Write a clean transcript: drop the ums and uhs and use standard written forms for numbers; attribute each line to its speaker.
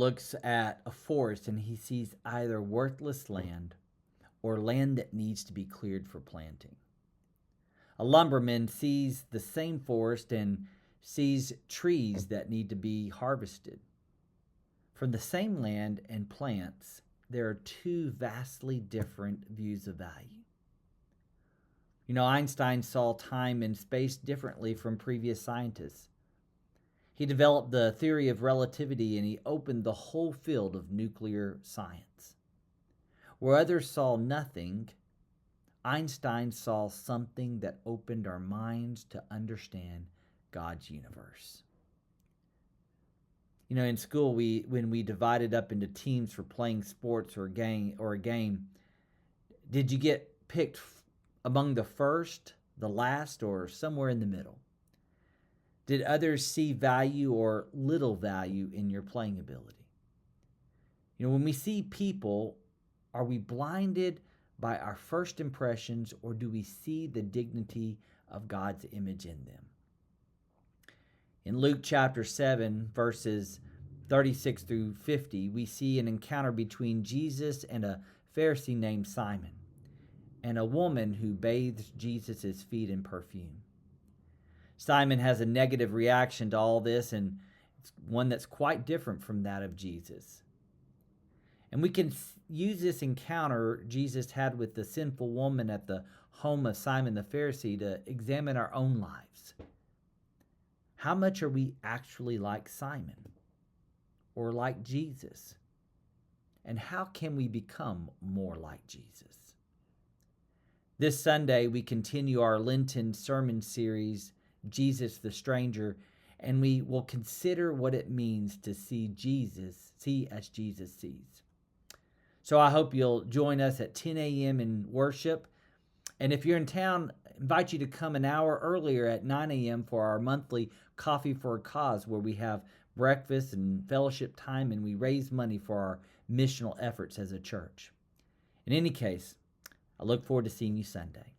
Speaker 1: looks at a forest and he sees either worthless land or land that needs to be cleared for planting. A lumberman sees the same forest and sees trees that need to be harvested. From the same land and plants, there are two vastly different views of value. Einstein saw time and space differently from previous scientists. He developed the theory of relativity and he opened the whole field of nuclear science. Where others saw nothing, Einstein saw something that opened our minds to understand God's universe. In school, when we divided up into teams for playing sports or a game, did you get picked among the first, the last, or somewhere in the middle? Did others see value or little value in your playing ability? When we see people, are we blinded by our first impressions, or do we see the dignity of God's image in them? In Luke chapter 7, verses 36 through 50, we see an encounter between Jesus and a Pharisee named Simon, and a woman who bathes Jesus' feet in perfume. Simon has a negative reaction to all this, and it's one that's quite different from that of Jesus. And we can use this encounter Jesus had with the sinful woman at the home of Simon the Pharisee to examine our own lives. How much are we actually like Simon or like Jesus? And how can we become more like Jesus? This Sunday, we continue our Lenten sermon series, Jesus the Stranger, and we will consider what it means to see as Jesus sees. So I hope you'll join us at 10 a.m. in worship. And if you're in town, I invite you to come an hour earlier at 9 a.m. for our monthly Coffee for a Cause, where we have breakfast and fellowship time and we raise money for our missional efforts as a church. In any case, I look forward to seeing you Sunday.